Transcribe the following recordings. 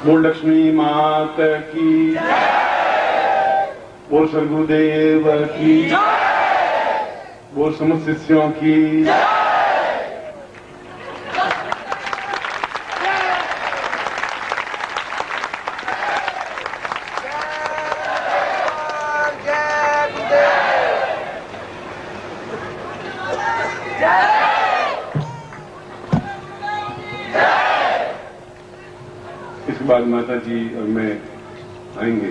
बोल लक्ष्मी मात की, बोल सद्गुरुदेव की, बोल समस्त शिष्यों की। इसके बाद माता जी और मैं आएंगे।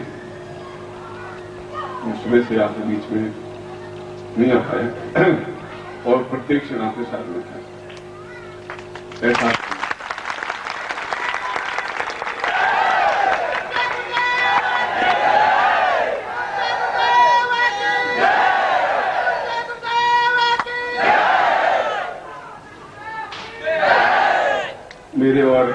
सुबह से आपके बीच में नहीं आ पाए और प्रत्येक क्षण आपके साथ में था। ऐसा मेरे और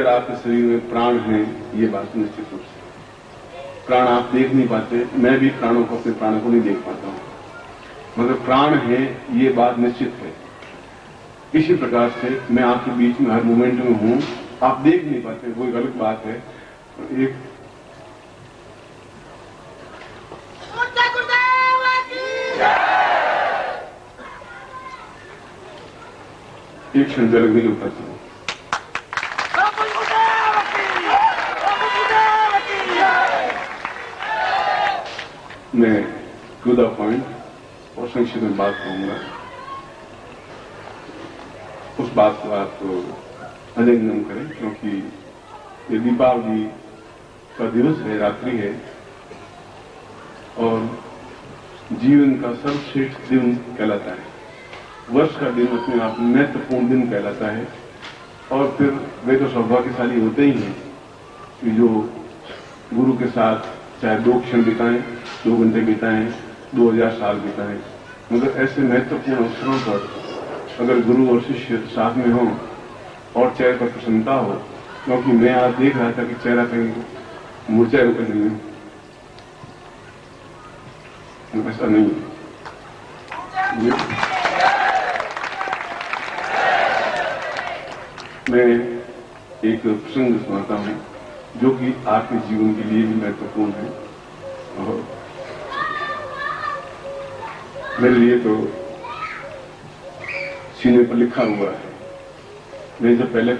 आपके शरीर में प्राण है, ये बात निश्चित रूप से। प्राण आप देख नहीं पाते, मैं भी प्राणों को, अपने प्राणों को नहीं देख पाता हूं, मगर प्राण है, ये बात निश्चित है। इसी प्रकार से मैं आपके बीच में हर मोमेंट में हूं, आप देख नहीं पाते, कोई गलत बात है। एक क्षण जलक नहीं उतरता हूं। मैं टू द पॉइंट और संक्षिप्त में बात कहूंगा। उस बात को आप अधिक न करें, क्योंकि ये दीपावली का दिवस है, रात्रि है, और जीवन का सर्वश्रेष्ठ दिन कहलाता है। वर्ष का दिन अपने आप में महत्वपूर्ण दिन कहलाता है। और फिर वे तो सौभाग्यशाली होते ही हैं कि जो गुरु के साथ चाहे 2 क्षण बिताएं, 2 घंटे बिताएं, 2000 साल बिताएं, मगर ऐसे महत्वपूर्ण अवसरों पर अगर गुरु और शिष्य साथ में हों और चेहरे पर प्रसन्नता हो, क्योंकि मैं आज देख रहा था कि चेहरा कहीं मुरझा रुका नहीं है, ऐसा नहीं है। मैं एक प्रसंग सुनाता हूं जो कि आपके जीवन के लिए भी महत्वपूर्ण है, और मेरे लिए तो सीने पर लिखा हुआ है। मैं जब पहले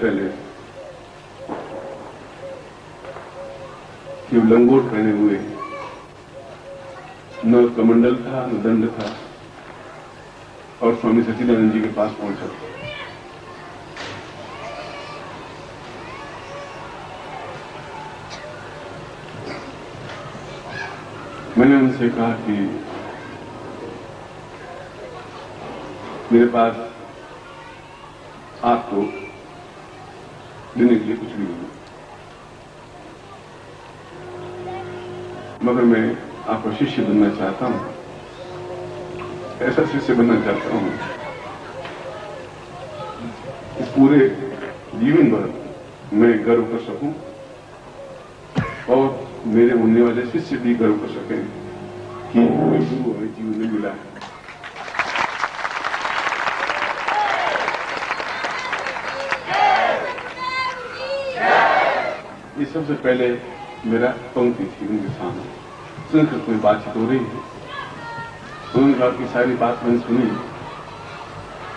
कि लंगोट पहने हुए, न कमंडल था न दंड था, और स्वामी सच्चिदानंद जी के पास पहुंचा। मैंने उनसे कहा कि मेरे पास आपको देने के लिए कुछ भी नहीं, मगर मैं आपका शिष्य बनना चाहता हूं, ऐसा शिष्य बनना चाहता हूं इस पूरे जीवन भर मैं गर्व कर सकूं और मेरे होने वाले शिष्य भी गर्व कर सकें कि कोई गुरु हमें जीवन में मिला है। ये सबसे पहले मेरा पंक्ति थी उनके सामने। संस्कृत में बातचीत हो रही है, उन्होंने कहा कि सारी बात मैंने सुनी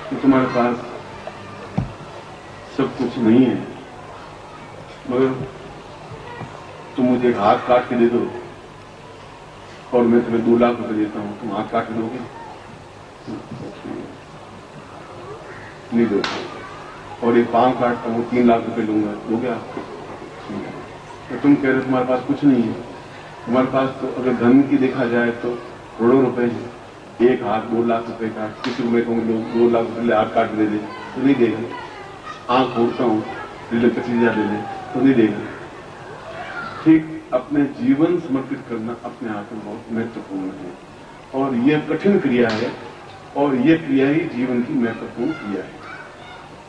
कि तुम्हारे पास सब कुछ नहीं है, मगर तुम मुझे एक हाथ काट के दे दो और मैं तुम्हें 2 लाख रुपए देता हूं, तुम हाथ काट के दोगे? नहीं दोगे। और एक पांव काटता हूं, 3 लाख रुपए लूंगा, दोगे आपको? तो तुम कह रहे तुम्हारे पास कुछ नहीं है। तुम्हारे पास तो अगर धन की देखा जाए तो करोड़ों रुपए है, एक हाथ 2 लाख रुपए का, किसी को मैं कहूँ 2 लाख रुपए हाथ काट दे दे तो नहीं देगा। आंख खोलता हूं, 25,000 दे दे तो नहीं देगा। ठीक अपने जीवन समर्पित करना अपने आप में बहुत महत्वपूर्ण है, और यह कठिन क्रिया है, और यह क्रिया ही जीवन की महत्वपूर्ण क्रिया है।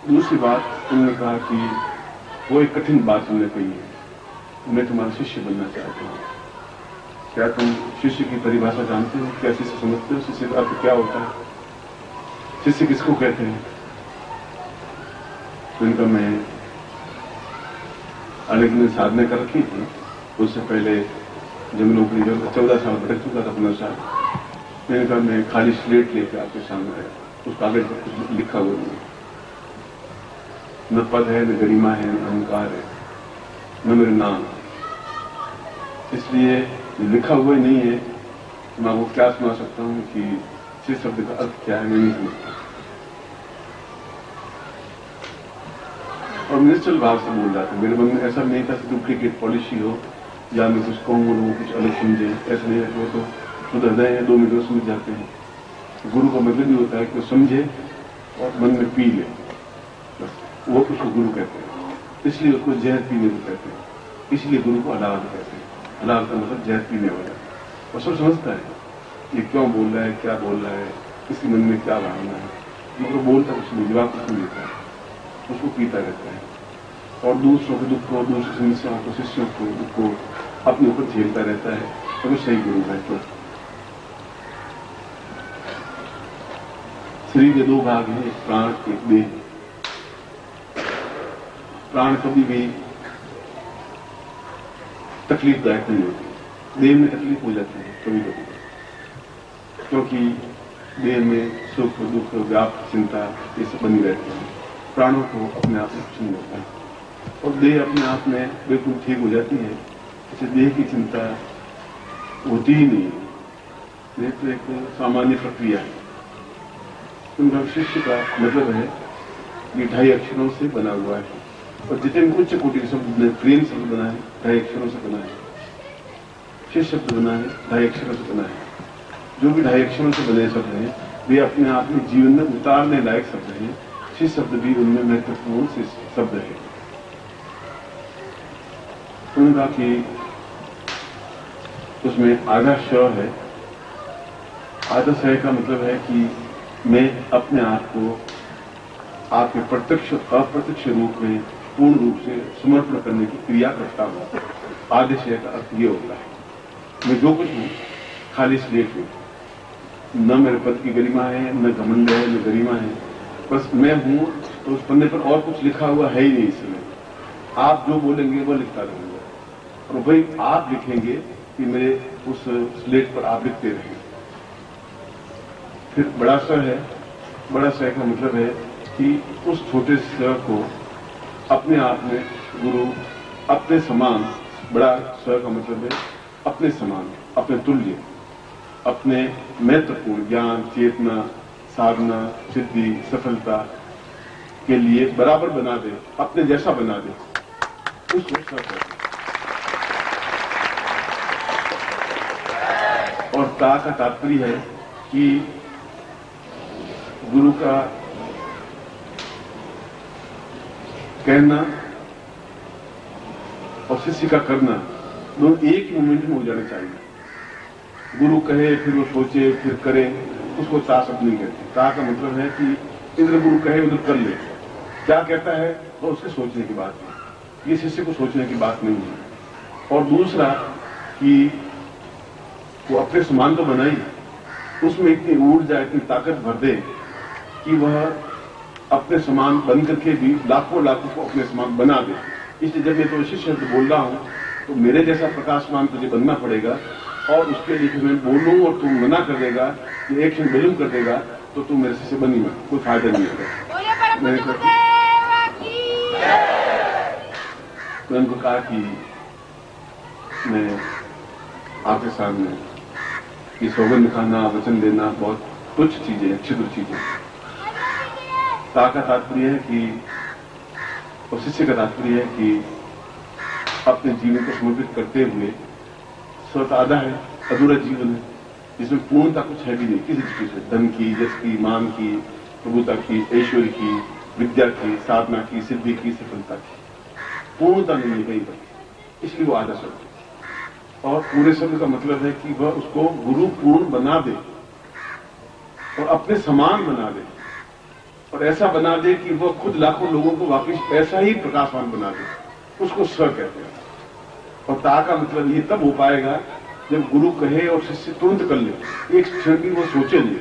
दूसरी बात उन्होंने कहा कि वो एक कठिन बात उन्होंने कही है, मैं तुम्हारा शिष्य बनना चाहता हूं। क्या तुम शिष्य की परिभाषा जानते हो? क्या शिष्य समझते हो? शिष्य का अर्थ क्या होता है? शिष्य किसको कहते हैं? तो इनका मैं अलग ने साधना कर रखी थी। उससे पहले जब मैं नौकरी करता 14 साल भटक चुका था, 15 साल। मैंने कहा मैं खाली स्लेट लेकर आपके सामने आया, उस कागज पर कुछ लिखा हुआ नहीं, न पद है, न गरिमा है, न अहंकार है, न मेरे नाम। इसलिए लिखा हुआ ही नहीं है, मैं आपको क्या सुना सकता हूं कि इस शब्द का अर्थ क्या है, मैं नहीं समझता। और निश्चल भाव से बोल रहा था, मेरे मन में ऐसा नहीं था कि डुप्लीकेट पॉलिसी हो या मैं कुछ कहूँ और वो कुछ अलग समझे, ऐसा नहीं है। वो तो शुद्ध हृदय है, 2 मिनट में समझ जाते हैं। गुरु का मतलब भी होता है कि वो समझे और मन में पी ले, बस वो उसको गुरु कहते हैं। इसलिए उसको जहर पीने को कहते हैं, इसलिए गुरु को अलाल कहते हैं। अलाल का मतलब जहर पीने वाला। और सब समझता है ये क्यों बोल रहा है, क्या बोल रहा है, इसके मन में क्या भावना है। वो बोलता कुछ नहीं, जवाब कुछ नहीं देता है, उसको पीता रहता है और दूसरों के दुख को, दूसरी समस्याओं को, शिष्यों को दुख को अपने ऊपर झेलता रहता है। तो वो सही गुरु है। तो शरीर के 2 भाग हैं, एक प्राण, एक देह। प्राण कभी भी तकलीफदायक नहीं होती, देह में तकलीफ हो जाती है कभी कभी, क्योंकि देह में सुख दुख व्याप्त चिंता ये सब बनी रहती है। प्राणों को अपने आप में कुछ नहीं होता है और देह अपने आप में बिल्कुल ठीक हो जाती है। इसे देह की चिंता होती ही नहीं है। देह तो एक सामान्य प्रक्रिया है। उनका शिष्य का मतलब है ये 2.5 अक्षरों से बना हुआ है और जितने उच्च कोटि के शब्द, प्रेम शब्द बना है 2.5 अक्षरों से बना है, शिष्य शब्द बना है 2.5 अक्षरों से बना है। जो भी 2.5 अक्षरों से बने शब्द हैं वे अपने आप में जीवन में उतारने लायक शब्द हैं। शिष्य शब्द भी उनमें महत्वपूर्ण शब्द है। उनका कि उसमें आधा श है। आधा श का मतलब है कि मैं अपने आप को आपके प्रत्यक्ष अप्रत्यक्ष रूप में पूर्ण रूप से समर्पण करने की क्रिया करता हूं। आधे श का अर्थ ये होता है मैं जो कुछ हूं खाली स्लेट हूं, न मेरे पद की गरिमा है, न घमंड है, न गरिमा है, बस मैं हूं। तो उस पन्ने पर और कुछ लिखा हुआ है ही नहीं। इसमें आप जो बोलेंगे वो लिखता रहूंगा और भाई आप लिखेंगे कि मेरे उस स्लेट पर आप लिखते रहेंगे। फिर बड़ा स है। बड़ा स का मतलब है कि उस छोटे स को अपने आप में गुरु अपने समान, बड़ा स का मतलब है अपने समान, अपने तुल्य, अपने महत्वपूर्ण ज्ञान, चेतना, साधना, सिद्धि, सफलता के लिए बराबर बना दे, अपने जैसा बना दे, उसको स कहते हैं। और ता का तात्पर्य है कि गुरु का कहना और शिष्य का करना दोनों एक ही मोमेंट में हो जाना चाहिए। गुरु कहे फिर वो सोचे फिर करे, उसको ता शब्द नहीं कहते। ता का मतलब है कि इधर गुरु कहे उधर कर ले, क्या कहता है वो उसके सोचने की बात है, ये शिष्य को सोचने की बात नहीं है। और दूसरा कि वो अपने समान तो बनाई, उसमें इतनी ऊर्जा, इतनी ताकत भर दे कि वह अपने समान बन करके भी लाखों लाखों को अपने समान बना दे। इसलिए जब मैं तो शिष्य शब्द बोल रहा हूं तो मेरे जैसा प्रकाशमान तुझे बनना पड़ेगा और उसके लिए मैं बोलूं और तू मना कर देगा कि एक क्षण विलंब कर देगा तो तू मेरे से बनी मत, कोई फायदा नहीं होगा। मैंने उनको कहा कि मैं आपके सामने ये सौगंध खाना, वचन देना बहुत तुच्छ चीजें, क्षुद्र चीजें। ता का तात्पर्य है कि और शिष्य का तात्पर्य है कि अपने जीवन को समर्पित करते हुए स्वतः आधा है, अधूरा जीवन है जिसमें पूर्णता कुछ है भी नहीं किसी चीज से, धन की, यश की, मान की, प्रभुता की, ऐश्वर्य की, विद्या की, साधना की, सिद्धि की, सफलता की पूर्णता नहीं है कहीं पर। इसलिए वो आधा शब्द है। और पूरे शब्द का मतलब है कि वह उसको गुरु पूर्ण बना दे और अपने समान बना दे और ऐसा बना दे कि वह खुद लाखों लोगों को वापिस ऐसा ही प्रकाशवान बना दे, उसको स कहते हैं। और ता का मतलब ये तब हो पाएगा जब गुरु कहे और शिष्य तुरंत कर ले, एक क्षण भी वो सोचे नहीं।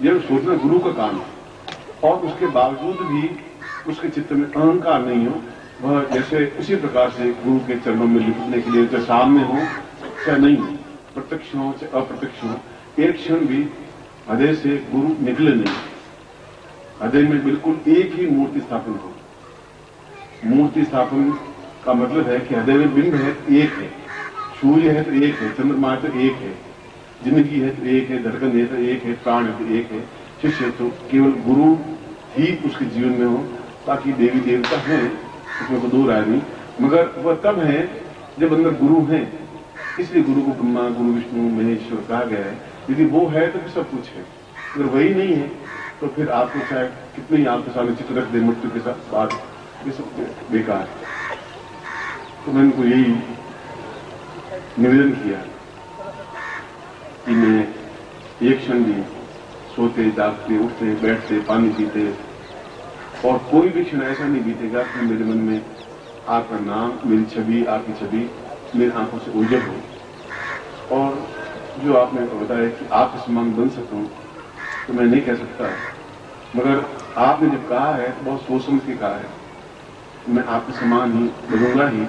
यह सोचना गुरु का काम है और उसके बावजूद भी उसके चित्त में अहंकार नहीं हो, वह जैसे उसी प्रकार से गुरु के चरणों में लिपटने के लिए चाहे सामने हो चाहे नहीं हो, प्रत्यक्ष हो चाहे अप्रत्यक्ष हो, एक क्षण भी हृदय से गुरु निकले नहीं। हृदय में बिल्कुल एक ही मूर्ति स्थापन हो। मूर्ति स्थापन का मतलब है कि हृदय में बिंब है तो एक है, सूर्य है तो एक है, चंद्रमा है तो एक है, जिंदगी है तो एक है, धड़कन है तो एक है, प्राण है तो एक है, शिष्य है तो केवल गुरु ही उसके जीवन में हो। ताकि देवी देवता है उसमें कोई दो राय नहीं, मगर वह तब है जब अंदर गुरु है। इसलिए गुरु को ब्रह्मा गुरु विष्णु महेश्वर कहा गया है। यदि वो है तो फिर सब कुछ है, अगर वही नहीं है तो फिर आपको चाहे कितने ही आपके सामने चित्र रख दे मृत्यु के साथ बात, ये सब बेकार है। तो मैंने उनको यही निवेदन किया कि मैं एक क्षण भी सोते जागते उठते बैठते पानी पीते और कोई भी क्षण ऐसा नहीं बीतेगा कि मेरे मन में आपका नाम, मेरी छवि, आपकी छवि मेरी आंखों से ओझल हो। और जो आपने बताया कि आपके समान बन सकूं तो मैं नहीं कह सकता, मगर आपने जब कहा है तो बहुत सोच समझ के कहा है। मैं आपके समान ही बनूंगा ही,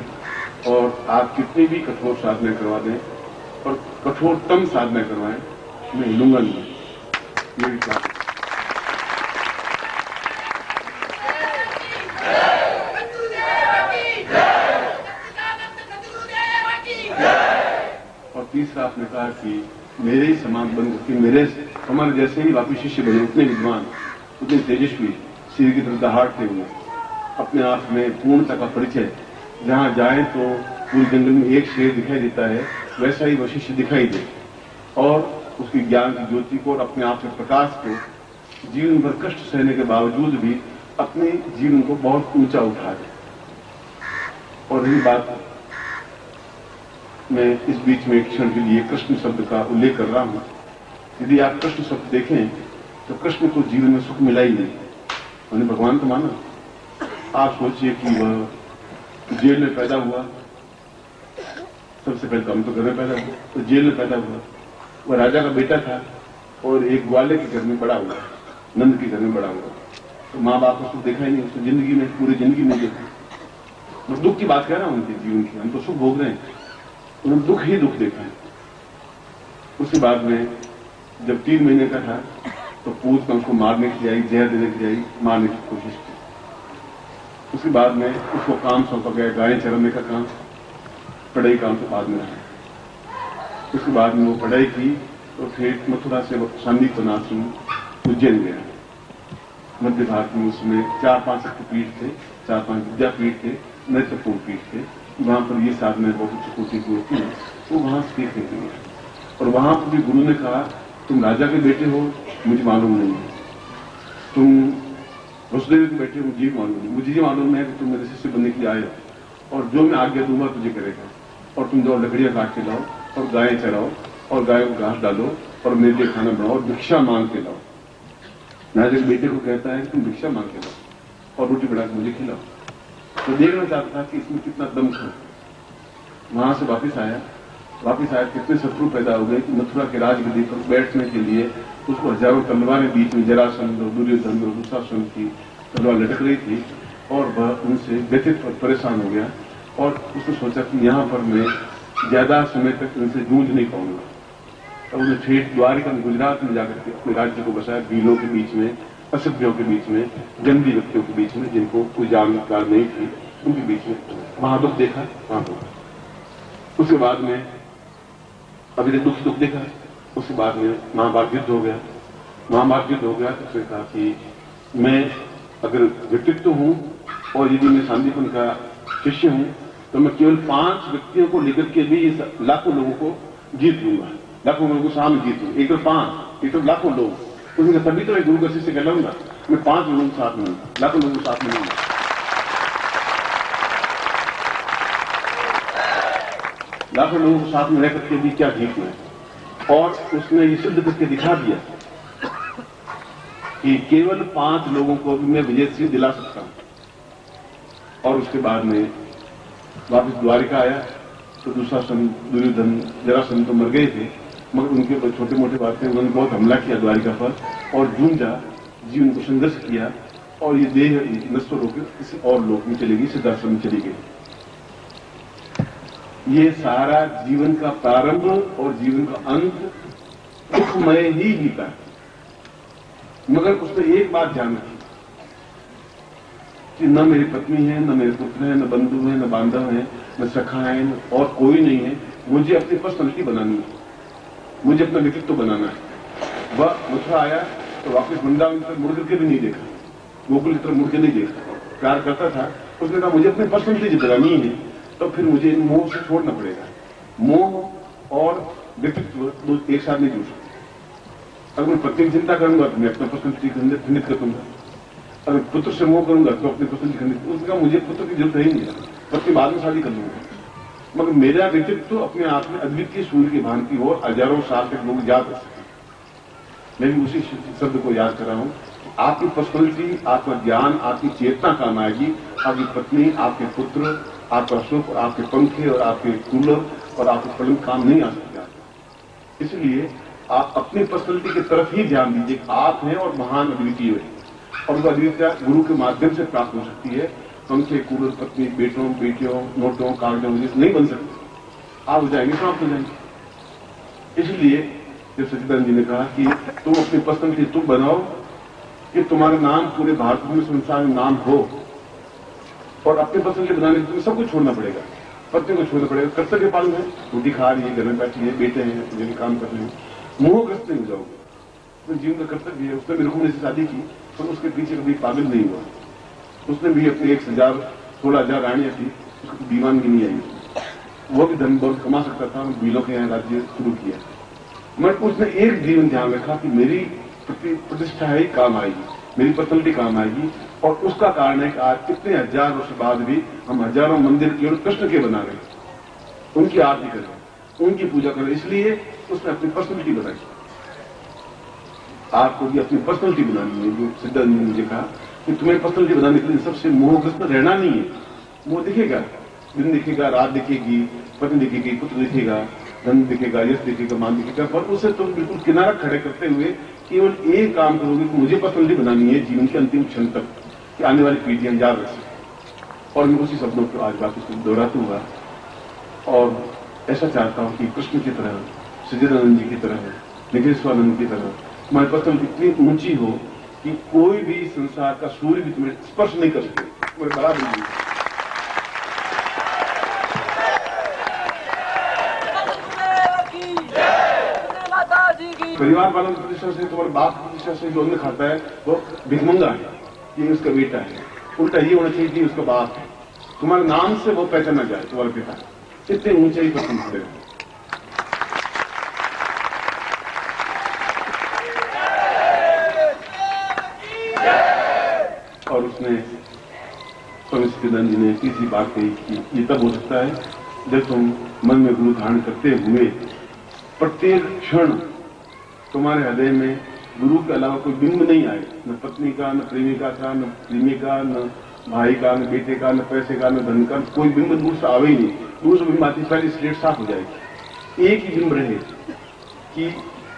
और आप कितनी भी कठोर साधना करवा दें और कठोरतम साधना करवाएं, मैं हिलूंगा नहीं। ये विचार और तीसरा आपने कहा कि मेरे ही समान बन कि मेरे हमारे जैसे ही वापिस शिष्य बने, उतने विद्वान, उतने तेजस्वी, सिर की तरफ दहाड़ते हुए, अपने आप में पूर्णता का परिचय, जहां जाए तो पूरी जंगल में एक शेर दिखाई देता है वैसा ही वह शिष्य दिखाई दे, और उसकी ज्ञान की ज्योति को और अपने आप के प्रकाश को जीवन भर कष्ट सहने के बावजूद भी अपने जीवन को बहुत ऊंचा उठा दे। और रही बात, मैं इस बीच में एक क्षण के लिए कृष्ण शब्द का उल्लेख कर रहा हूं। यदि आप कृष्ण शब्द देखें तो कृष्ण को जीवन में सुख मिला ही नहीं, उन्हें भगवान को माना। आप सोचिए कि वह जेल में पैदा हुआ, सबसे पहले तो हम तो घर में पैदा हुआ, तो जेल में पैदा हुआ। वह राजा का बेटा था और एक ग्वाले के घर में बड़ा हुआ, नंद के घर में बड़ा हुआ। तो माँ बाप उसको देखा ही नहीं, उसको जिंदगी में, पूरी जिंदगी में देखा। मैं दुख की बात कह रहा हूं उनके जीवन की, हम तो सुख भोग रहे हैं, उन्होंने दुख ही दुख देखा है। उसके बाद में जब 3 महीने का था तो पूत उसको मारने की आई, जहर देने की आई, मारने की कोशिश की। उसके बाद में उसको काम सौंपा गया गायें चराने का काम, पढ़ाई काम से बाद में रहा। उसके बाद में वो पढ़ाई की तो फिर मथुरा से सांदीपनाथ उज्जैन गया। मध्य भारत में उसमें 4-5 शक्तिपीठ थे, 4-5 विद्यापीठ थे, नृत्यपूर्ण पीठ थे। वहां पर ये साधना बहुत उच्च कोटि की होती है, तो वहां सीखने के लिए। और वहां पर भी गुरु ने कहा, तुम राजा के बेटे हो मुझे मालूम नहीं है, तुम वसुदेव के बेटे हो मुझे मालूम नहीं, मुझे ये मालूम है कि तुम मेरे शिष्य बनने के लिए आए हो, और जो मैं आज्ञा दूंगा तुझे करेगा। और तुम जाओ लकड़ियां काट के लाओ और गायें चराओ और गायों को घास डालो और मेरे लिए खाना बनाओ और भिक्षा मांग के लाओ। राजा के बेटे को कहता है कि तुम भिक्षा मांग के लाओ और रोटी बनाकर मुझे खिलाओ। तो देखना चाहता था कि इसमें कितना दम था। वहां से वापिस आया कितने शत्रु पैदा हो गए कि मथुरा के राजगद्दी पर बैठने के लिए उसको हजारों तलवारें बीच में जरासंध और दुर्योधन और दुशासन की तलवार लटक रही थी, और वह उनसे व्यथित और परेशान हो गया। और उसने सोचा कि यहाँ पर मैं ज्यादा समय तक उनसे जूझ नहीं पाऊंगा। तब उन्हें ठेठ द्वारिका में, गुजरात में जाकर के अपने राज्य को बसाया, भीलों के बीच में, असभ्यों के बीच में, जंगली व्यक्तियों के बीच में, जिनको कोई जानकार नहीं थी, उनके बीच में वहां दुख देखा, वहां दुख। उसके बाद में अभी दुख देखा। उसके बाद में महाभारत युद्ध हो गया। तो उसने कहा कि मैं अगर व्यक्तित्व हूं और यदि मैं सांदीपन का शिष्य हूं तो मैं केवल 5 व्यक्तियों को लेकर के भी इस लाखों लोगों को जीत लूंगा, लाखों लोगों को सामने जीत लूंगा। एक तो 5, एक तो लाखों लोग। उसने तभी तो एक गुरु का शिष्य कहलाऊंगा। मैं 5 लोगों के साथ में, लाखों लोगों के साथ में नहीं। लाखों लोगों के साथ में रह करके भी क्या जीतना है। और उसने ये सिद्ध करके दिखा दिया कि केवल 5 लोगों को भी मैं विजय दिला सकता हूं। और उसके बाद में वापस द्वारिका आया तो दुशासन, दुर्योधन, जरासंध तो मर गए थे, मगर उनके ऊपर छोटे मोटे बात थे, उन्होंने बहुत हमला किया द्वारिका पर और जूझा, जीवन को संघर्ष किया। और ये देह नश्वर होकर किसी और लोक में चलेगी, सिद्धाश्रम में चली गई। ये सारा जीवन का प्रारंभ और जीवन का अंत दुखमय ही बीता है। मगर उसने एक बात ध्यान रखी कि न मेरी पत्नी है, न मेरे पुत्र है, न बंधु है, न बांधव है, न सखा है, और कोई नहीं है। मुझे अपनी पर्सनैलिटी बनानी है, मुझे अपना व्यक्तित्व बनाना है। वह मथुरा आया तो वापस वृंदावन की तरफ मुड़ करके भी नहीं देखा, गोकुल की तरफ मुड़ के नहीं देखा, प्यार करता था। उसने कहा मुझे अपनी पर्सनैलिटी बनानी है, तो फिर मुझे इन मोह से छोड़ना पड़ेगा। मोह और व्यक्तित्व एक साथ नहीं जुड़ सकते। अगर मैं पत्नी की चिंता करूंगा तो मैं अपना पर्सनैलिटी खंडित कर दूंगा, अगर पुत्र से मोह करूंगा तो अपनी पर्सनैलिटी खंडित। उसने कहा मुझे पुत्र की जरूरत है ही नहीं, पत्नी बाद में शादी कर लूंगा, मगर मेरा व्यक्तित्व अपने आप में अद्वितीय सूर्य की भांति हो, हजारों साल तक लोग याद रख सकें। मैं भी उसी शब्द को याद कर रहा हूं। आपकी पर्सनैलिटी, आपका ज्ञान, आपकी चेतना काम आएगी, आपकी पत्नी, आपके पुत्र, आपका सुख, आपके पंखे और आपके कूलर और आपके पलंग काम नहीं आ सकते। इसलिए आप अपनी पर्सनैलिटी की तरफ ही ध्यान दीजिए। आप हैं और महान अद्वितीय है, और वह अद्वितीयता गुरु के माध्यम से प्राप्त हो सकती है। पंखे, कूलर, पत्नी, बेटों, बेटियों, नोटों, कागजों नहीं बन सकते। आप हो जाएंगे, प्राप्त हो जाएंगे। इसलिए जब सच्चिदानंद जी ने कहा कि तुम अपनी पर्सनैलिटी तुम बनाओ कि तुम्हारा नाम पूरे भारत में, संसार में नाम हो, और अपनी पर्सनैलिटी बनाने के लिए तुम्हें सब कुछ छोड़ना पड़ेगा। पत्नी को छोड़ना पड़ेगा, कर्तव्य पालन है, रोटी खा रही है, घर में बैठी है, बेटे हैं, जिनके काम कर रहे हैं, मोहग्रस्त नहीं हो जाओगे। तो जीवन का कर्तव्य है। उसने मेरे को से शादी की तो उसके पीछे कभी पागल नहीं हुआ। उसने भी अपनी 16,000 रानियां थी, उसको दीवानगी नहीं आई। वो भी धन बहुत कमा सकता था, बीलों के यहाँ राज्य शुरू किया। मगर उसने एक जीवन ध्यान रखा कि मेरी प्रतिष्ठा है काम आएगी, मेरी पर्सनैलिटी काम आएगी, और उसका कारण है कि आज कितने हजार वर्ष बाद भी हम हजारों मंदिर केवल कृष्ण के बना रहे हैं, उनकी आरती कर रहे हैं, उनकी पूजा कर रहे हैं। इसलिए उसने अपनी पर्सनैलिटी बनाई। आपको भी अपनी पर्सनैलिटी बनानी है। जो सिद्धानंद ने मुझे कहा कि तुम्हें पर्सनैलिटी बनाने के लिए सबसे मोहग्रस्त रहना नहीं है। मोह दिखेगा, दिन दिखेगा, रात दिखेगी, पत्नी दिखेगी, पुत्र दिखेगा, धन दिखेगा, यश दिखेगा, मान दिखेगा, पर उसे तुम बिल्कुल किनारा खड़े करते हुए केवल एक काम करोगे कि मुझे पर्सनैलिटी बनानी है जीवन के अंतिम क्षण तक, कि आने वाली पीढ़ियां याद रख सकें। और मैं उसी शब्दों को आज वापस दोहराता हुआ और ऐसा चाहता हूं कि कृष्ण की तरह, सच्चिदानंद जी की तरह, निगेश्वरानंद की तरह तुम्हारी पर्सनैलिटी इतनी ऊंची हो कि कोई भी संसार का सूर्य भी तुम्हें स्पर्श नहीं कर सके, तुम्हारे बराबर नहीं। परिवार वालों की प्रतिष्ठा से, तुम्हारे बाप की प्रतिष्ठा से जो अन्न खाता है वो भिखमंगा है, ये उसका बेटा है। उल्टा ये होना चाहिए कि उसका बाप है। तुम्हारे नाम से वो पहचाना जाए, तुम्हारे पिता इतने ऊंचाई पर तुम खड़े हो। और उसने स्वामी सच्चिदानंद जी ने तीसरी बात कही कि ये तब हो सकता है जब तुम मन में गुरु धारण करते हुए प्रत्येक क्षण तुम्हारे हृदय में गुरु के अलावा कोई बिंब नहीं आए, न पत्नी का, न प्रेमिका का, न प्रेमी का, न भाई का, न बेटे का, न पैसे का, न धन का, कोई बिंब दूर से आवे ही नहीं। दूर से बिंब आती पहले स्लेट साफ हो जाएगी। एक ही बिंब रहे कि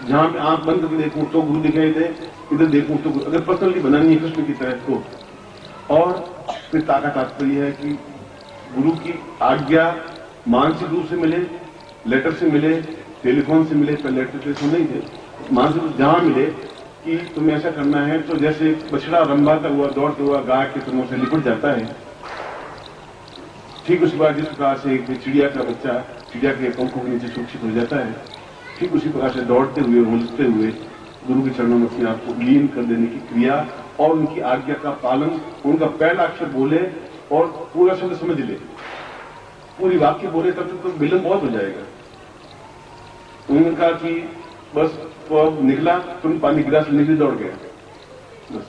जहां पे आंख बंद करके देखूं तो गुरु दिखाई दे, इधर देखूं तो गुरु। अगर पर्सनैलिटी बनानी है कृष्ण की तरह तो, और फिर तात्पर्य है कि गुरु की आज्ञा मानसिक रूप से मिले, लेटर से मिले, टेलीफोन से मिले, पर लेटर टेलीफोन नहीं थे, मानसिक रूप जहां मिले कि तुम्हें ऐसा करना है। तो जैसे बछड़ा रंभाता हुआ दौड़ते हुआ गाय के तुमों से लिपट जाता है, ठीक उसी बार जिस प्रकार से चिड़िया का बच्चा चिड़िया के पंखों के नीचे सुरक्षित हो जाता है, ठीक उसी प्रकार से दौड़ते हुए, उलझते हुए गुरु के चरणों में अपने आप को लीन कर देने की क्रिया और उनकी आज्ञा का पालन। उनका पहला अक्षर बोले और पूरा शब्द समझ ले, पूरी वाक्य बोले, तब तक तो विलंब बहुत हो जाएगा। उन्होंने कहा कि बस वो निकला, तुम पानी गिलास लेने के लिए दौड़ गया, बस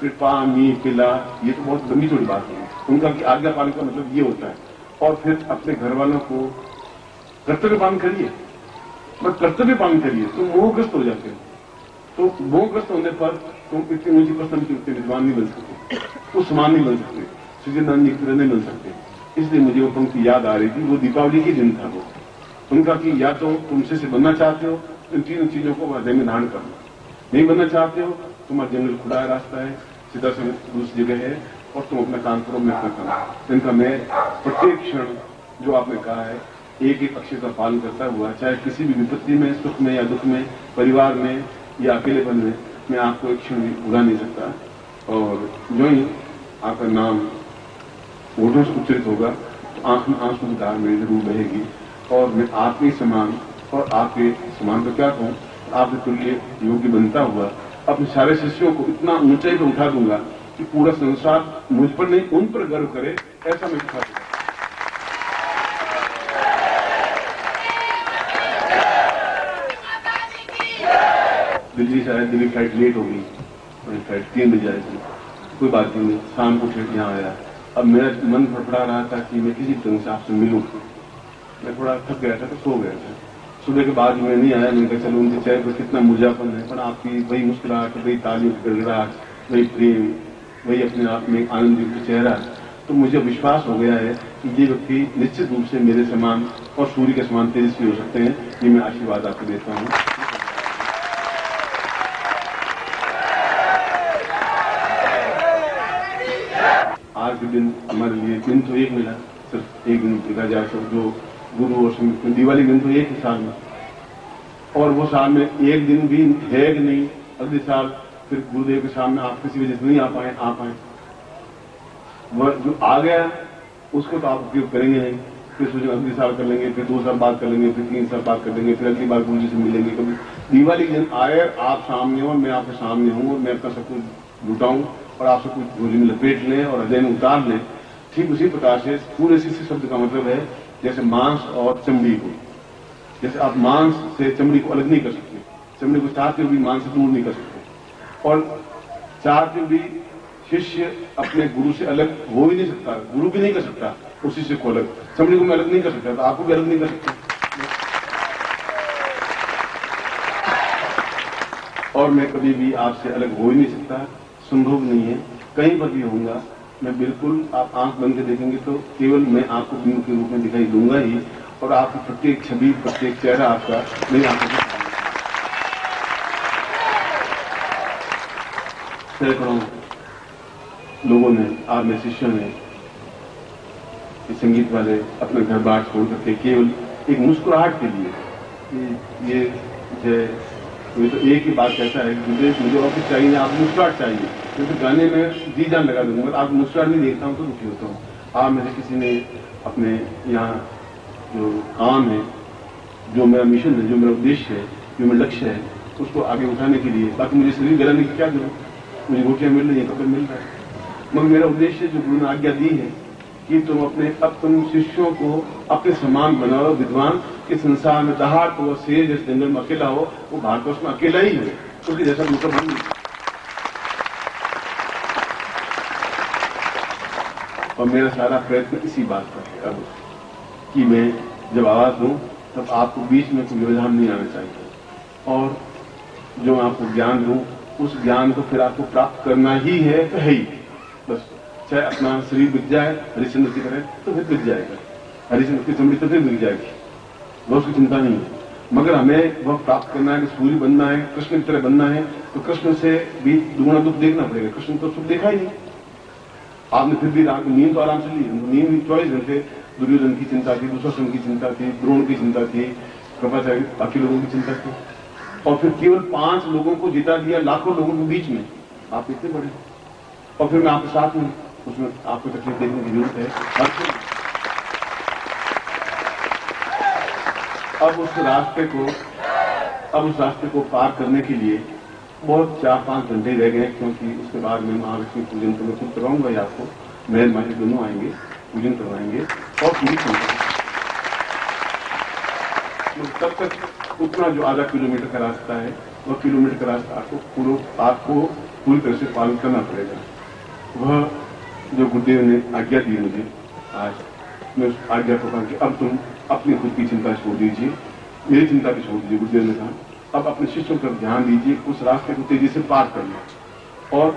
फिर पानी पिला, ये तो बहुत लंबी चौड़ी बात है। उनका कि आज्ञा पालन का मतलब ये होता है। और फिर अपने घर वालों को कर्तव्य पालन करिए, बस कर्तव्य पालन करिए, तुम मोहग्रस्त हो जाते हो। तो मोहग्रस्त होने पर तुम इतनी ऊंची पर्सनैलिटी, उतने विद्वान नहीं बन सकते, उस समान नहीं बन सकते, सच्चिदानंद की तरह नहीं बन सकते। इसलिए मुझे वो पंक्ति याद आ रही थी, वो दीपावली के दिन था वो। उनका कि या तो तुम से बनना चाहते हो, इन तीनों चीजों को हृदय में धारण करना, नहीं बनना चाहते हो, तुम्हारा जंगल खुला रास्ता है, सीधा से दूसरी जगह है और तुम अपना काम करो, मैं अपना काम। इनका मैं प्रत्येक क्षण जो आपने कहा है एक एक अक्षर का पालन करता हुआ, चाहे किसी भी विपत्ति में, सुख में या दुख में, परिवार में या अकेलेपन में, मैं आपको एक क्षण भी भुला नहीं सकता। और जो ही आपका नाम होठों से उच्चरित होगा तो आंख में आंसू की धार मेरी जरूर बहेगी और मैं आपके समान, और आपके समान तो क्या कहूँ, आपके तुल्य योग्य बनता हुआ अपने सारे शिष्यों को इतना ऊंचाई पर उठा दूंगा कि पूरा संसार मुझ पर नहीं उन पर गर्व करे, ऐसा मैं उठा दूंगा। दिल्ली शायद दिल्ली फ्लाइट लेट होगी, फ्लाइट 3 बजे आएगी, कोई बात नहीं, शाम को फिर यहाँ आया। अब मेरा मन फड़फड़ा रहा था कि मैं किसी तरह से आपसे मिलूं। मैं थोड़ा थक गया था तो सो गया था। सुबह के बाद मैं नहीं आया, मैंने कहा चलो उनके चेहरे पर कितना मुरझापन है, पर आपकी वही मुस्कुराहट, वही तालियों की गड़गड़ाहट, वही प्रेम, वही अपने आप में आनंदित चेहरा, तो मुझे विश्वास हो गया है कि ये व्यक्ति निश्चित रूप से मेरे समान और सूर्य के समान तेजस्वी हो सकते हैं। ये मैं आशीर्वाद आपको देता हूँ। आज के दिन हमारे लिए दिन तो एक मिला, सिर्फ एक दिन देखा जाए तो, जो गुरु और दिवाली दिन तो एक ही साल में, और वो साल में एक दिन भी है कि नहीं, अगले साल फिर गुरुदेव के सामने आप किसी वजह से नहीं आ पाए, वह जो आ गया उसको तो आप उपयोग करेंगे नहीं, फिर सोचें अगले साल कर लेंगे, फिर 2 साल बाद कर लेंगे, फिर 3 साल बाद कर लेंगे, फिर अगली बार गुरु जी से मिलेंगे। कभी दिवाली के दिन आए, आप सामने हो, मैं आपके सामने हूँ और मैं अपना सब कुछ जुटाऊं और आप सब कुछ गोली में लपेट लें और हृदय में उतार लें। ठीक उसी प्रकार से पूरे शिष्य शब्द का मतलब है जैसे मांस और चमड़ी को, जैसे आप मांस से चमड़ी को अलग नहीं कर सकते, चमड़ी को चाहते हुए भी मांस से दूर नहीं कर सकते, और चाहते हुए शिष्य अपने गुरु से अलग हो ही नहीं सकता, गुरु भी नहीं कर सकता उस शिष्य को अलग, चमड़ी को मैं अलग नहीं कर सकता, तो आपको भी अलग नहीं कर सकता। और मैं कभी भी आपसे अलग हो ही नहीं सकता, संभव नहीं है, कहीं पर भी होऊंगा मैं बिल्कुल, आप आंख बंद के देखेंगे तो केवल मैं आपको बिंदु के रूप में दिखाई दूंगा ही, और आपकी प्रत्येक छवि, प्रत्येक चेहरा आपका मेरी आंखों के सामने। सैकड़ों लोगों ने, आप में शिष्यों ने, संगीत वाले अपने घर बार छोड़ करके केवल एक मुस्कुराहट के लिए, ये तो एक ही बात कहता है कि मुझे ऑफिस चाहिए, आप मुस्कुराहट चाहिए, मैं तो गाने में जी जान लगा दूंगा, आप मुस्कुराहट नहीं देखता हूँ तो दुखी होता हूँ। आप में से किसी ने अपने यहाँ जो काम है, जो मेरा मिशन है, जो मेरा उद्देश्य है, जो मेरा लक्ष्य है, उसको आगे उठाने के लिए, बाकी मुझे शरीर गलाने की क्या जरूरत, मुझे रोटियां मिल रही है, कपड़े मिल रहा है, मगर मेरा उद्देश्य जो गुरु ने आज्ञा दी है कि तुम शिष्यों को अपने समान बनाओ, विद्वान के संसार में दहाड़ तो वो शेर जिस जंगल में अकेला हो, वो भारतवर्ष में अकेला ही है, क्योंकि जैसा दूसरा बन नहीं। और मेरा सारा प्रयत्न इसी बात पर है अब कि मैं जब आवाज दूं तब आपको बीच में कोई व्यवधान नहीं आना चाहिए, और जो मैं आपको ज्ञान दूं उस ज्ञान को फिर आपको प्राप्त करना ही है, तो है ही बस। चाहे अपना शरीर बिक जाए हरिश्चंद्र की तरह तो फिर बिक जाएगा, हरिश्चंद्र की चमड़ी तो फिर बिक जाएगी, वो उसकी चिंता नहीं है, मगर हमें वह प्राप्त करना है कि सूर्य बनना है, कृष्ण की तरह बनना है, तो कृष्ण से भी दुगुना दुख देखना पड़ेगा। कृष्ण तो सुख देखा ही नहीं, आपने फिर भी रात में नींद तो आराम से ली, नींद भी 24 घंटे दुर्योधन की चिंता थी, दुशासन की चिंता थी, द्रोण की चिंता थी, कृपाचार्य बाकी लोगों की चिंता थी, और फिर केवल 5 लोगों को जिता दिया लाखों लोगों के बीच में, आप इतने बड़े, और फिर मैं आपके साथ में, उसमें आपको तकलीफ देखने की जरूरत है। अब उस रास्ते को पार करने के लिए बहुत 4-5 घंटे रह गए, क्योंकि उसके बाद मैं महालक्ष्मी पूजन तो मैं खुद करवाऊंगा ही आपको, महल मालिक दोनों आएंगे, पूजन करवाएंगे और पूरी तब तक उतना जो आधा किलोमीटर का रास्ता है, वह किलोमीटर का रास्ता आपको पूरी तरह से पालन करना पड़ेगा। वह जो गुरुदेव ने आज्ञा दी मुझे आज, मैं उस आज्ञा को कहा कि अब तुम अपनी खुद की चिंता छोड़ दीजिए, मेरी चिंता भी छोड़ दीजिए। गुरुदेव ने कहा अब अपने शिष्यों पर ध्यान दीजिए, उस रास्ते को तेजी से पार करना, और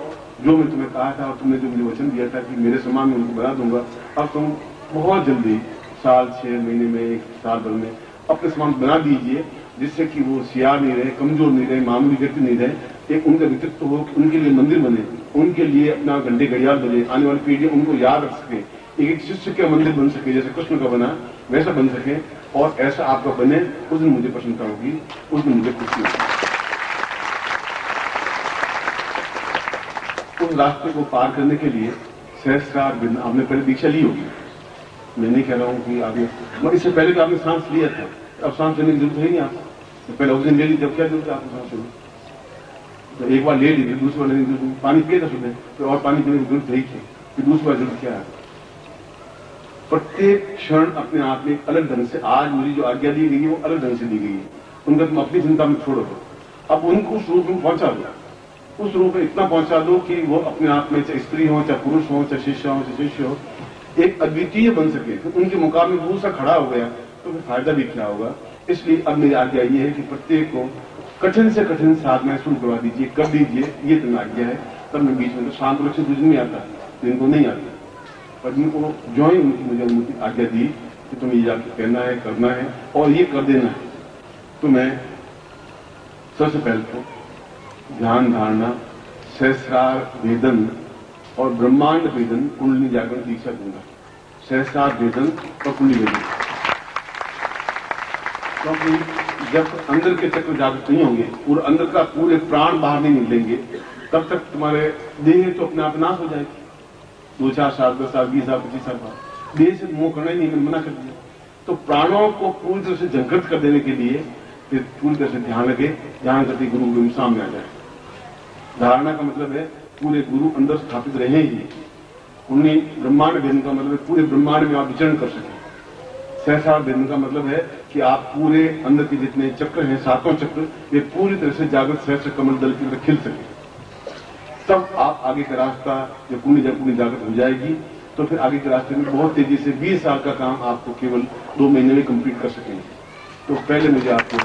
जो मैं तुम्हें कहा था और तुमने जो मुझे वचन दिया था कि मेरे समान में उनको बना दूंगा, अब तुम बहुत जल्दी साल 6 महीने में, 1 साल भर में अपने समान बना दीजिए, जिससे कि वो सियार नहीं रहे, कमजोर नहीं रहे, मामूली व्यक्ति नहीं रहे, एक उनका व्यक्तित्व हो, उनके लिए मंदिर बने, उनके लिए अपना घंटे घड़ियाल बजे, आने वाली पीढ़ी उनको याद रख सके, एक एक शिष्य का मंदिर बन सके, जैसे कृष्ण का बना वैसा बन सके, और ऐसा आपका बने, उस दिन मुझे प्रसन्नता होगी, उस दिन मुझे खुशी होगी। उस रास्ते को पार करने के लिए सहस्रार दिन आपने पहले दीक्षा ली होगी। मैं नहीं कह रहा हूं कि आपने, मगर इससे पहले तो आपने सांस लिया था, अब सांस लेने की जरूरत है नहीं आपको। पहले ऑक्सीजन ले ली, जब क्या जरूरत है आपको सांस लेने? तो एक बार ले ली, फिर दूसरी बार लेने की जरूरत, पानी पिए था सुबह, फिर और पानी पीने की जरूरत है ही, फिर दूसरी बार जरूरत क्या है? प्रत्येक क्षण अपने आप में अलग ढंग से, आज मुझे जो आज्ञा दी गई है वो अलग ढंग से दी गई है, उनका तुम अपनी चिंता में छोड़ो दो, अब उनको उस रूप में पहुंचा दो, उस रूप में इतना पहुंचा दो कि वो अपने आप में, चाहे स्त्री हो, चाहे पुरुष हो, चाहे शिष्य हो, चाहे शिष्य हो, एक अद्वितीय बन सके। तो उनके मुकाबले दूसरा खड़ा हो गया तो फिर फायदा भी क्या होगा। इसलिए अब मेरी आज्ञा ये है कि प्रत्येक को कठिन से कठिन साधना शुरू करवा दीजिए, कर दीजिए, ये तुम्हें आज्ञा है। तब मैं बीच में तो शांत लक्ष्य बुझ नहीं आता, तो इनको नहीं आता, पर इनको जो ही उनकी मुझे अनुमति आज्ञा दी कि तुम्हें ये जाके कहना है, करना है और ये कर देना है, तो मैं सबसे पहले तो ध्यान धारणा, सहस्रार वेदन और ब्रह्मांड वेदन कुंडली जागरण दीक्षा दूंगा। सहस्रार वेदन और कुंडली वेदन, क्योंकि जब अंदर के चक्र जागृत नहीं होंगे और अंदर का पूरे प्राण बाहर नहीं निकलेंगे, तब तक तुम्हारे देह तो अपने आप नाश हो जाएगी। 2 4 साल 10 साल 20 साल 25 साल बाद देह से मोह करना ही नहीं, मैंने मना कर दिया। तो प्राणों को पूरी तरह से जागृत कर देने के लिए फिर पूरी तरह से ध्यान लगे, ध्यान करके गुरु सामने आ जाए। धारणा का मतलब है पूरे गुरु अंदर स्थापित रहे ही। उन्हीं ब्रह्मांड वेदन का मतलब है पूरे ब्रह्मांड में आप विचरण कर सकें। सहस्रार वेदन का मतलब है कि आप पूरे अंदर के जितने चक्र हैं, 7 चक्र, ये पूरी तरह से जागृत सहस्र कमल दल की तरह खिल सके। तब आप आगे का रास्ता, जब कुंडली जागृत हो जाएगी तो फिर आगे के रास्ते में बहुत तेजी से 20 साल का काम आपको केवल 2 महीने में कंप्लीट कर सकेंगे। तो पहले मुझे आपको,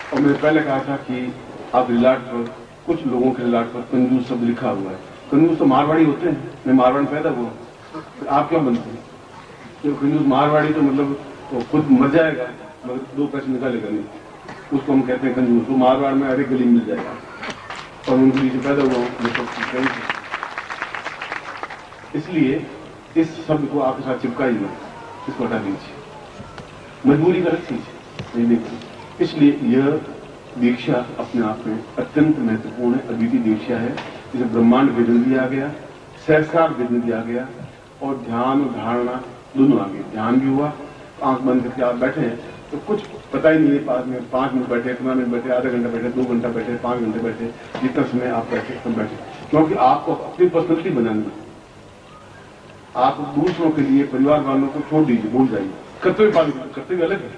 और मैंने पहले कहा था कि आप रिलाट पर, कुछ लोगों के रिलाट पर कंजूस शब्द लिखा हुआ है। कंजूस तो मारवाड़ी होते हैं, मैं मारवाड़ में पैदा हुआ, तो आप क्यों बनते हैं? तो कंजूस मारवाड़ी तो मतलब तो खुद मर जाएगा मगर 2 पैसे निकालेगा नहीं, उसको हम कहते हैं कंजूस। तो मारवाड़ में हर एक गली मिल जाएगा, और उनके बीच पैदा हुआ हूं, इसलिए इस शब्द को आपके साथ चिपका ही नहीं, इसको हटा दीजिए। मजबूरी का चीज नहीं, इसलिए यह दीक्षा अपने आप में अत्यंत महत्वपूर्ण है, अद्वितीय दीक्षा है। जिसे ब्रह्मांड वेदन दिया गया, सहस्रार वेदन दिया गया, और ध्यान और धारणा दोनों आ गए। ध्यान भी हुआ, आंख बंद करके आप बैठे हैं तो कुछ पता ही नहीं है, पास में 5 मिनट बैठे, 15 मिनट बैठे, आधा घंटा बैठे, 2 घंटा बैठे, 5 घंटे बैठे, जितना समय आप बैठे तब बैठे, क्योंकि आपको अपनी पर्सनलिटी बनानी है। आप दूसरों के लिए, परिवार वालों को छोड़ दीजिए, भूल जाइए। कर्तव्य पालन, कर्तव्य अलग है।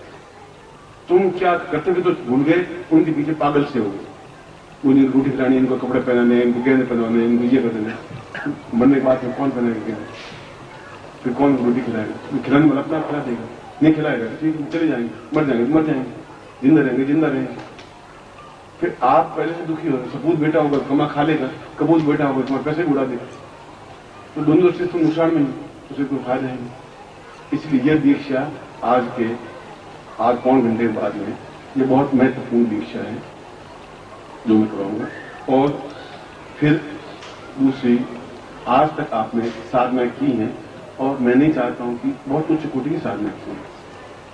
तुम क्या कर्तव्य तो भूल गए, उनके पीछे पागल से हो गए। उन्हें रोटी खिलानी, इनको कपड़े पहनाने, इनको गहने पहनाने, इनको ये कर देना। मरने के बाद में कौन पहनाएगा गहने? फिर कौन रोटी खिलाएगा? खिलाने वाला अपना खिला देगा, नहीं खिलाएगा ठीक है, चले जाएंगे, मर जाएंगे, मर जाएंगे, जिंदा रहेंगे, जिंदा रहेंगे। फिर आप पहले से दुखी हो, सपूत बेटा होगा कमा खा लेगा, कबूत बेटा होगा तुम्हारे पैसे उड़ा देगा, तो दोनों दृष्टि तुम नुकसान में नहीं, उसे कोई फायदा नहीं। इसलिए यह दीक्षा आज 5 घंटे बाद में ये बहुत महत्वपूर्ण दीक्षा है जो मैं कराऊंगा। और फिर दूसरी, आज तक आपने साधना की है और मैं नहीं चाहता हूं कि बहुत उच्च कोटि की साधना की है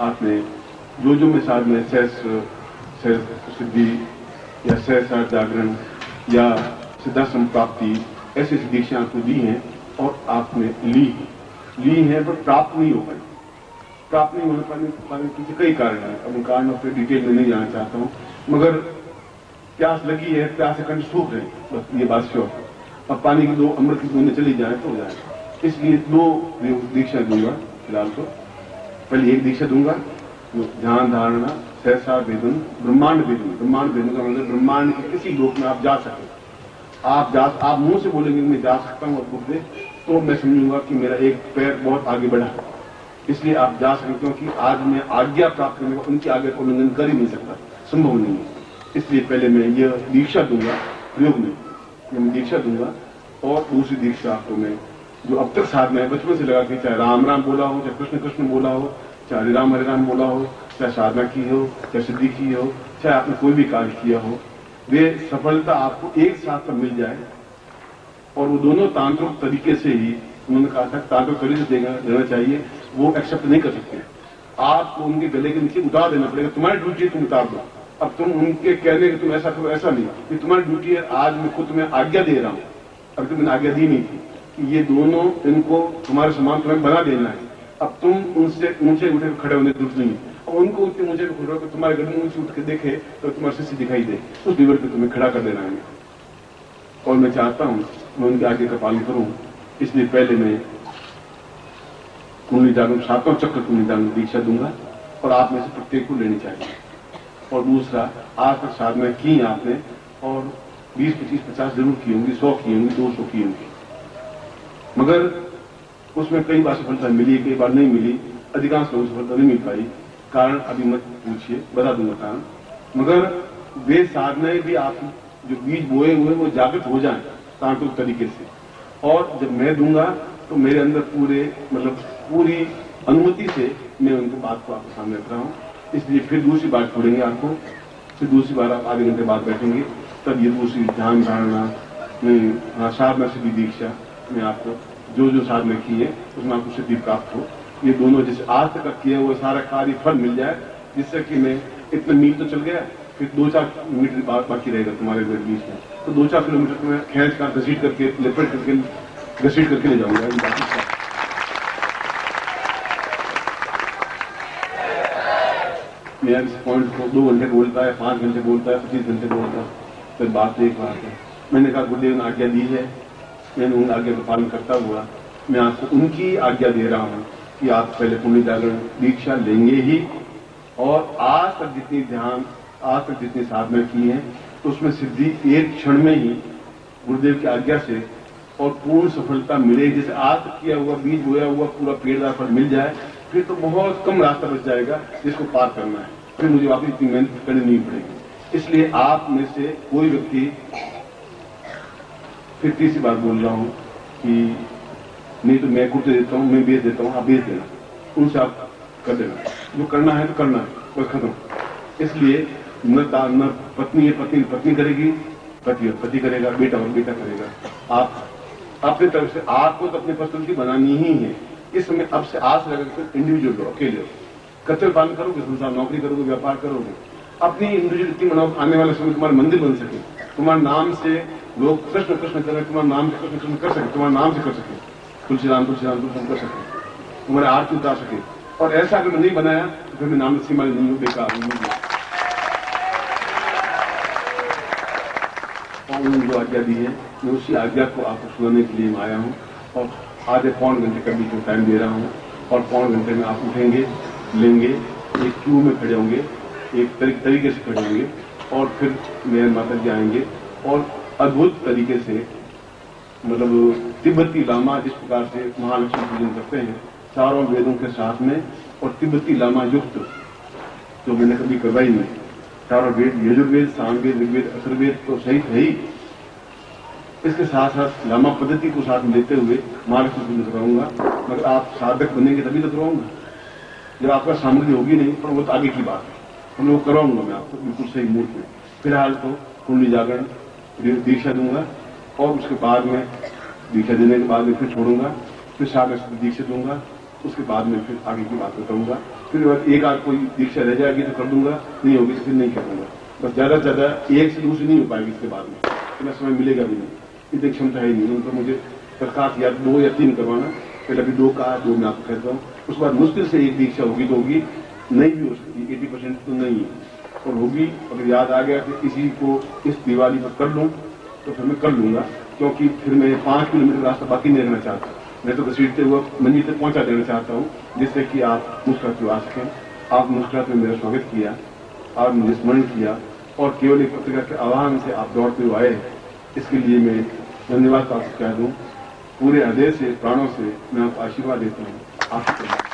आपने। जो मैं साधना, सहस्र सिद्धि या सहस्रार जागरण या सिद्धाश्रम प्राप्ति, ऐसी दीक्षा आपको दी है और आपने ली है, पर प्राप्त नहीं हो पाई। प्राप्त नहीं होने पाने के कई कारण हैं, अब उन कारणों पर डिटेल में नहीं जाना चाहता हूं, मगर प्यास लगी है, प्यास से कंठ सूख रहे, बस ये बात श्योर। अब पानी की 2 अमृत की बूंदें चली जाए तो हो जाए। इसलिए 2 दीक्षा दूंगा फिलहाल तो। पहले एक दीक्षा दूंगा, ध्यान धारणा, सहस्रार वेदन, ब्रह्मांड वेदन। ब्रह्मांड वेदन का मतलब ब्रह्मांड के किसी लोक में आप जा सके। आप मुंह से बोलेंगे मैं जा सकता हूं और दे, तो मैं समझूंगा कि मेरा एक पैर बहुत आगे बढ़ा, इसलिए आप जा सकते हो कि आज मैं आज्ञा प्राप्त करने का उनकी आज्ञा का उल्लंघन कर ही नहीं सकता, संभव नहीं है। इसलिए पहले मैं यह दीक्षा दूंगा, प्रयोग में मैं दीक्षा दूंगा। और दूसरी दीक्षा आपको मैं जो अब तक साधना है बचपन से लगा के, चाहे राम राम बोला हो, चाहे कृष्ण कृष्ण बोला हो, चाहे हरे राम बोला हो, चाहे साधना की हो, चाहे सिद्धि की हो, चाहे आपने कोई भी कार्य किया हो, वे सफलता आपको एक साथ मिल जाए, और वो दोनों तांत्रिक तरीके से ही, उन्होंने कहा था तांत्रिक तरीके से देना चाहिए, वो एक्सेप्ट नहीं कर सकते। आपको उनके गले के नीचे उतार देना पड़ेगा। तुम्हारी ड्यूटी है, तुम उतार दो। अब तुम उनके कहने कि तुम ऐसा करो, ऐसा नहीं, ये तुम्हारी ड्यूटी है। आज मैं खुद तुम्हें आज्ञा दे रहा हूं, अभी तो मैंने आज्ञा दी नहीं थी कि ये दोनों, इनको तुम्हारे समान तुम्हें बना देना है। अब तुम उनसे ऊंचे उठे खड़े होने की जरूरत नहीं है, और उनको उतने ऊंचे खड़े होकर तुम्हारे गले ऊंचे उठ के देखे तो तुम्हारे शिष्य दिखाई दे, उस लेवल पे तुम्हें खड़ा कर देना है। और मैं चाहता हूं मैं उनके आज्ञा का पालन करूं, इसलिए पहले मैं कुंडली जागरण, 7वां चक्र कुंडली जागरण दीक्षा दूंगा, और आप में से प्रत्येक को लेनी चाहिए। और दूसरा, आज तक साधना की आपने, और 20, 25, 50 जरूर की होंगी, 100 की होंगी, 200 की होंगी, मगर उसमें कई बार सफलता मिली, कई बार नहीं मिली। अधिकांश लोगों को सफलता नहीं मिल पाई। कारण अभी मत पूछिए, बता दूंगा कारण। मगर वे साधनाएं भी आप जो बीज बोए हुए वो जागृत हो जाए तांत्रिक तरीके से, और जब मैं दूंगा तो मेरे अंदर पूरी अनुमति से मैं उनको बात को आपके सामने रख रहा हूं। इसलिए फिर दूसरी बार छोड़ेंगे आपको, फिर दूसरी बार आप आधे घंटे बाद बैठेंगे, तब ये दूसरी ध्यान धारणा, साधना सिद्धि दीक्षा में आपको जो जो साधना की है उसमें आपको सिद्धि प्राप्त हो। ये दोनों जैसे आज तक किया हुआ सारा कार्य फल मिल जाए, जिससे कि मैं इतने मील तो चल गया, फिर 2-4 मीटर बाकी रहेगा तुम्हारे बीच में, तो 2-4 किलोमीटर को मैं खींच कर घसीट करके लेपट करके घसीट करके ले जाऊंगा। मेरा इस पॉइंट को 2 घंटे बोलता है, 5 घंटे बोलता है, 25 घंटे बोलता है, फिर बात एक बात है। मैंने कहा गुरुदेव ने आज्ञा दी है, मैंने उन आज्ञा का पालन करता हुआ मैं आपको उनकी आज्ञा दे रहा हूं कि आप पहले कुंडली जागरण दीक्षा लेंगे ही, और आज तक जितनी ध्यान, आज तक जितनी साधना की है तो उसमें सिद्धि एक क्षण में ही गुरुदेव की आज्ञा से और पूर्ण सफलता मिले। जैसे आज तक किया हुआ बीज बोया हुआ पूरा पेड़दार फल मिल जाए, फिर तो बहुत कम रास्ता बच जाएगा जिसको पार करना है, फिर मुझे वापस इतनी मेहनत करनी नहीं पड़ेगी। इसलिए आप में से कोई व्यक्ति, फिर तीसरी बार बोल रहा हूं कि नहीं तो मैं कुर्ते देता हूं, मैं बेच देता हूं, आप बेच देना, उनसे आप कर देना, जो करना है तो करना है, बस खत्म। इसलिए न पत्नी है पत्नी करेगी, पति करेगा, बेटा और बेटा करेगा। आप अपनी तरफ से आपको तो अपनी पर्सनलिटी बनानी ही है। इस समय अब से आज लगा इंडिविजुअल हो, अकेले हो, कर्तव्य पालन करोगे, संसार नौकरी करोगे, व्यापार करोगे, अपनी इंडिविजुअलिटी बनाओ। आने वाले समय तुम्हारा मंदिर बन सके, तुम्हारे नाम से लोग कृष्ण कृष्ण करें, तुम्हारे नाम से कृष्ण कृष्ण कर सके, तुम्हारे नाम से कर सके, तुलसीराम कर सके, तुम्हारे आरती उतार सके। और ऐसा अगर नहीं बनाया तो फिर मैं नाम सीमा नहीं हूं, बेकार हूं। और उन्होंने जो आज्ञा दी है मैं उसी आज्ञा को आपको सुनाने के लिए मैं आया हूं, और आधे पौन घंटे का बीच में टाइम दे रहा हूं, और पौन घंटे में आप उठेंगे, लेंगे, एक क्यू में खड़े होंगे, एक तरीके से खड़े होंगे, और फिर मेरे माता जी आएंगे और अद्भुत तरीके से तिब्बती लामा जिस प्रकार से महालक्ष्मी पूजन करते हैं चारों वेदों के साथ में, और तिब्बती लामा युक्त जो मैंने कभी करवाई नहीं, चारों वेद, यजुर्वेद, सामवेद, ऋग्वेद, अथर्ववेद तो सही है ही, इसके साथ साथ लामा पद्धति को साथ में लेते हुए महालक्ष्मी पूजन करवाऊंगा। मगर आप साधक बनेंगे तभी तो करवाऊंगा, जब आपका सामग्री होगी नहीं, पर वो तो आगे की बात है, हम लोग करवाऊंगा मैं आपको बिल्कुल सही मूड में। फिलहाल तो कुंडली जागरण दीक्षा दूंगा, और उसके बाद में दीक्षा देने के बाद में फिर छोड़ूंगा, फिर साधना दीक्षा दूंगा, उसके बाद में फिर आगे की बात बताऊंगा। फिर एक आध कोई दीक्षा रह जाएगी तो कर दूंगा, नहीं होगी तो फिर नहीं करूंगा। बस ज्यादा से ज्यादा एक से दूसरी नहीं हो पाएगी, इसके बाद में इतना समय मिलेगा भी नहीं, इतनी क्षमता है नहीं। उनको मुझे सरकार या 2 या 3 करवाना, पहले अभी 2 का 2 मैं आपको कहता हूँ, उसके बाद मुश्किल से एक दीक्षा होगी तो होगी, नहीं भी हो सकती, 80% तो नहीं है, और होगी। अगर याद आ गया कि किसी को इस दिवाली पर कर लूं तो फिर मैं कर लूंगा, क्योंकि फिर मैं 5 किलोमीटर रास्ता बाकी नहीं रहना चाहता, मैं तो घसीटते हुए मंजिल तक पहुंचा देना चाहता हूं, जिससे कि आप मुस्कुराते आ सकें। आप मुस्कुराते में मेरा स्वागत किया, आप मुझे स्मरण किया, और केवल एक पत्रिका के आह्वान से आप दौड़ते हुए आए, इसके लिए मैं धन्यवाद आपको कह दूं। पूरे हृदय से, प्राणों से मैं आपको आशीर्वाद देता हूँ। आपको